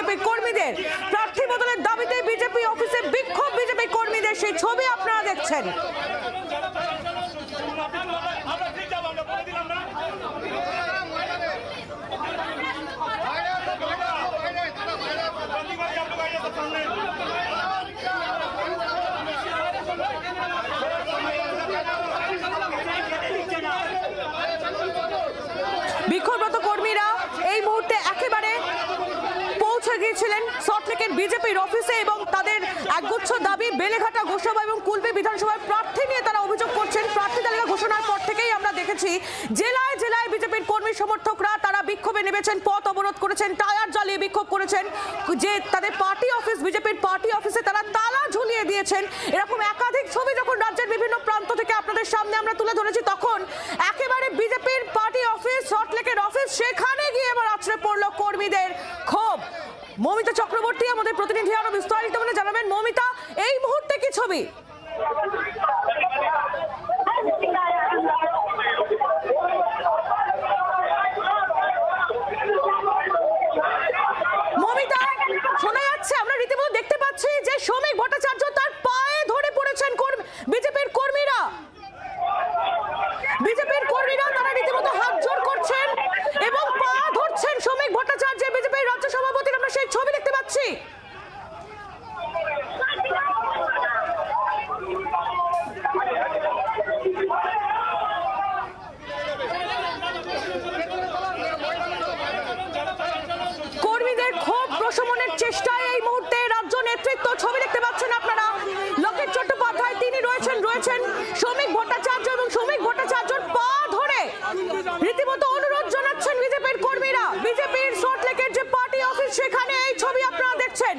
BJP কর্মীদের প্রার্থী বদলের দাবিতে বিজেপি অফিসে বিক্ষোভ বিজেপি কর্মীদের, সেই ছবি আপনারা দেখছেন। বিক্ষোভরত কর্মীরা এই মুহূর্তে একেবারে পৌঁছে গিয়েছিলেন সল্টলেকের বিজেপির অফিসে এবং তাদের একগুচ্ছ দাবি বেলেঘাটা, গোসাবা এবং কুলপি বিধানসভার প্রার্থী নিয়ে তারা অভিযোগ করছেন। প্রার্থী তালিকা ঘোষণার পর থেকেই আমরা দেখেছি জেলায় জেলায় বিজেপির কর্মী সমর্থকরা তারা বিক্ষোভে নেমেছেন, পথ অবরোধ করেছেন, টায়ার জ্বালিয়ে বিক্ষোভ করেছেন, যে তাদের পার্টি অফিস বিজেপির পার্টি অফিসে তারা তালা ঝুলিয়ে দিয়েছেন। এরকম একাধিক ছবি যখন রাজ্যের বিভিন্ন প্রান্ত থেকে আপনাদের সামনে আমরা তুলে ধরেছি, তখন একেবারে বিজেপির পার্টি অফিস সল্টলেকের অফিস, সেখানে গিয়ে এবার আছড়ে পড়ল কর্মীদের ক্ষোভ। মমিতা চক্রবর্তী আমাদের প্রতিনিধি আরো বিস্তারিত মানে জানাবেন। মমিতা, এই মুহূর্তে কি ছবি? মমিতা, শোনা যাচ্ছে, আমরা রীতিমতো দেখতে পাচ্ছি যে শ্রমিক ভট্টাচার্য তার পায়ে ধরে পড়েছেন বিজেপির কর্মীরা। বিজেপির কর্মীরা তারা রীতিমতো হাত জোড় করছেন এবং পা ধরছেন শ্রমিক ভট্টাচার্যের, বিজেপির রাজ্য সভাপতির। আমরা সেই ছবি দেখতে পাচ্ছি। কর্মীদের ক্ষোভ প্রশমনের চেষ্টায় এই মুহূর্তে রাজ্য নেতৃত্ব, ছবি দেখতে পাচ্ছেন আপনারা, লকেট চট্টোপাধ্যায় তিনি রয়েছেন শ্রমিক ভট্টাচার্য এবং শ্রমিক ভট্টাচার্যর পা ধরে রীতিমতো অনুরোধ জানাচ্ছেন বিজেপির কর্মীরা। বিজেপির সল্টলেকের যে পার্টি অফিস, সেখানে এই ছবি আপনারা দেখছেন।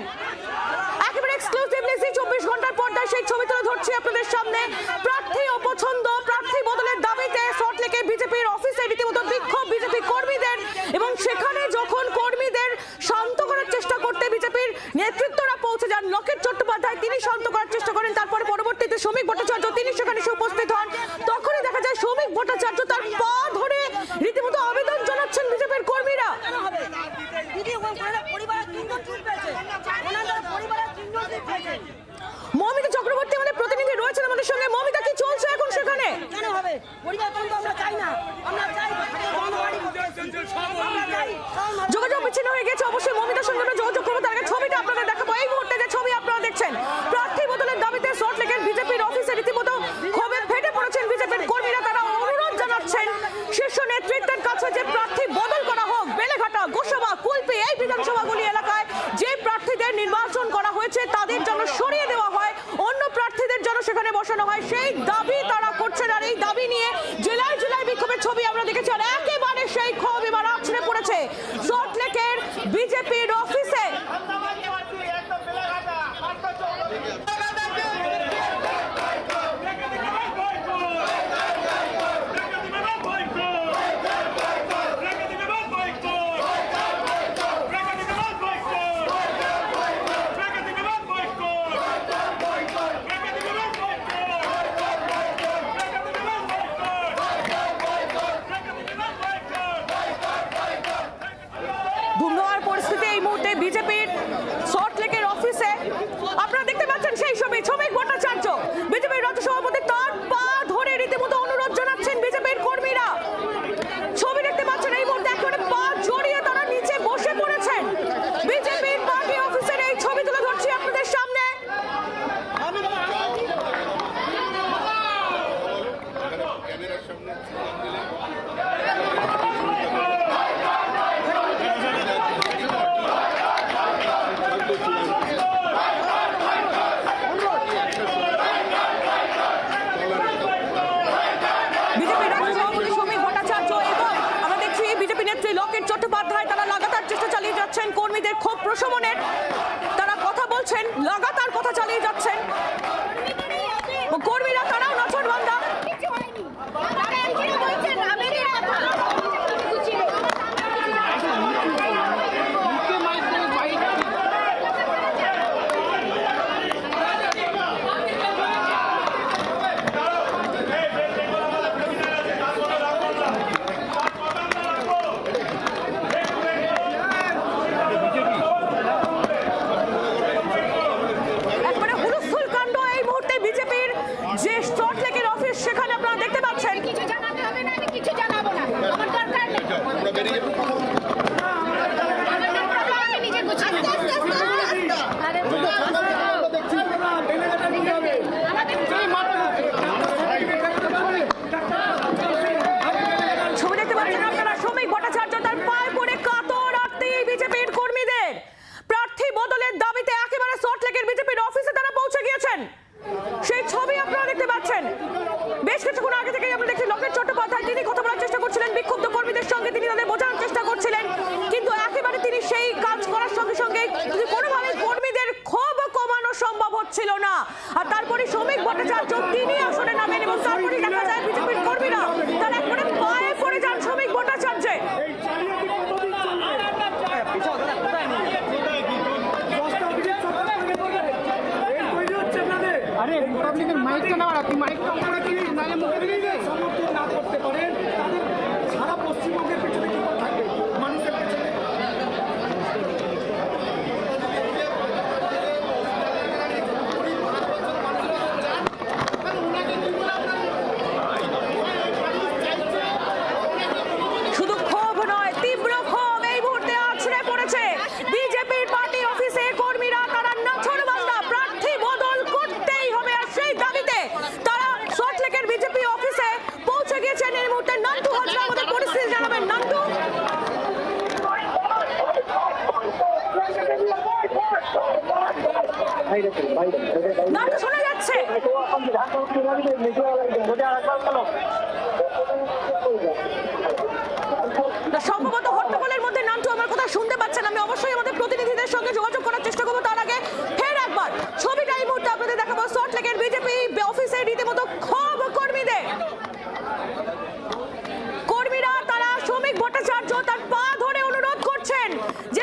একেবারে এক্সক্লুসিভলি 24 ঘন্টার পর্দায় সেই ছবি তুলে ধরছি আপনাদের সামনে। প্রার্থী অপছন্দ, প্রার্থী বদলের দাবিতে সল্টলেকের বিজেপির অফিসে রীতিমতো বিক্ষোভ বিজেপি কর্মীদের, এবং সেখানে যখন কর্মীদের শান্ত করার চেষ্টা করতে বিজেপির নেতৃত্বরা পৌঁছে যান, লকেট চট্টোপাধ্যায় তিনি শান্ত করার চেষ্টা করেন, তারপরে পরবর্তীতে শ্রমিক ভট্টাচার্য তিনি সেখানে এসে উপস্থিত হন। তখনই দেখা যায় শ্রমিক ভট্টাচার্য তার পা ধরে রীতিমতো আবেদন জানাচ্ছেন বিজেপির কর্মীরা। মমিতা চক্রবর্তী আমাদের প্রতিনিধি রয়েছেন আমাদের সঙ্গে। মমিতা, কি চলছে এখন সেখানে? কেন হবে? আমরা চাই না, আমরা চাই যোগাযোগ বিচ্ছিন্ন হয়ে গেছে। অবশ্যই মমিতার সঙ্গে আমরা যোগাযোগ করবো, তার আগে ছবিটা আপনাদের দেখাবো। এই মুহূর্তে যে ছবি আপনারা দেখছেন, প্রার্থী বদলের দাবিতে সল্টলেকের বিজেপির অফিসে রীতিমতো ক্ষোভে ফেটে পড়েছেন বিজেপির কর্মীরা। তারা অনুরোধ জানাচ্ছেন শীর্ষ নেতৃত্বের কাছে যে প্রার্থী বদল করা হোক। বেলেঘাটা, গোসাবা, কুলপি এই বিধানসভাগুলি এলাকায় যে প্রার্থীদের নির্বাচন করা হয়েছে তাদের জন্য সরিয়ে দেওয়া হয়, অন্য প্রার্থীদের জন্য সেখানে বসানো হয়, সেই দাবি তারা করছেন। আর এই দাবি নিয়ে জেলায় জেলায় বিক্ষোভের ছবি আমরা দেখেছি। আর একেবারে সেই ক্ষোভ এবার আছড়ে পড়েছে সল্টলেকের বিজেপির অফিসে। ধুমধামের পরিস্থিতি এই মুহূর্তে বিজেপির সল্টলেকের অফিসে। আপনারা দেখতে পাচ্ছেন সেই ছবি, শ্রমিক ভট্টাচার্য বিজেপির রাজ্য সভাপতি তার পা ধরে রীতিমতো অনুরোধ জানাচ্ছেন বিজেপির কর্মীরা। ছবি দেখতে পাচ্ছেন এই মুহূর্তে একেবারে পা জড়িয়ে তারা নিচে বসে পড়েছেন। বিজেপির পার্টি অফিসের এই ছবি তুলে ধরছি আপনাদের সামনে। লকেট চট্টোপাধ্যায় তারা লাগাতার চেষ্টা চালিয়ে যাচ্ছেন কর্মীদের ক্ষোভ প্রশমনের। তারা কথা বলছেন, লাগাতার কথা চালিয়ে যাচ্ছেন কর্মীরা। তারাও নজরবন্দা। কাজ করার সঙ্গে সঙ্গে কোনোভাবেই কর্মীদের ক্ষোভ কমানো সম্ভব হচ্ছিল না। আর তারপরে শ্রমিক ভট্টাচার্য তিনি আসনে নামেন এবং তারপরে দেখা যায় বিজেপির কর্মীরা তারা একবারে পায়ে পড়ে যান শ্রমিক ভট্টাচার্যের। আরে পাবলিকের মাইকটা না আপনি মাইকটা উপরে কি নালে মুখে দিয়ে সমর্থন না করতে পারেন তাদের সারা পশ্চিমবঙ্গের পেছনে কি করে থাকবে মানুষের পেছনে। শুধু ক্ষোভ নয়, তীব্র ক্ষোভ এই মুহূর্তে আছড়ে পড়েছে বিজেপির পার্টি অফিসে। কর্মীরা তারা নাছোড়বান্দা প্রার্থী বদল করতেই হবে আর সেই দাবিতে তারা সল্টলেকের বিজেপি অফিসে পৌঁছে গিয়েছেন। এই মুহূর্তে নান্টু হাজরা আমাদের পরিস্থিতি জানাবেন। নান্টু, নান্টু শোনা যাচ্ছে? সম্ভবত হট্টগোলের মধ্যে নান্টু আমার কথা শুনতে পাচ্ছেন। আমি অবশ্যই আমাদের প্রতিনিধিদের সঙ্গে যোগাযোগ করার চেষ্টা করবো। তার আগে ফের একবার ছবিটা এই মুহূর্তে আপনাদের দেখাবো। সল্টলেকের বিজেপি অফিসে রীতিমতো ক্ষোভ কর্মীদের। কর্মীরা তারা শ্রমিক ভট্টাচার্য তার পা ধরে অনুরোধ করছেন যে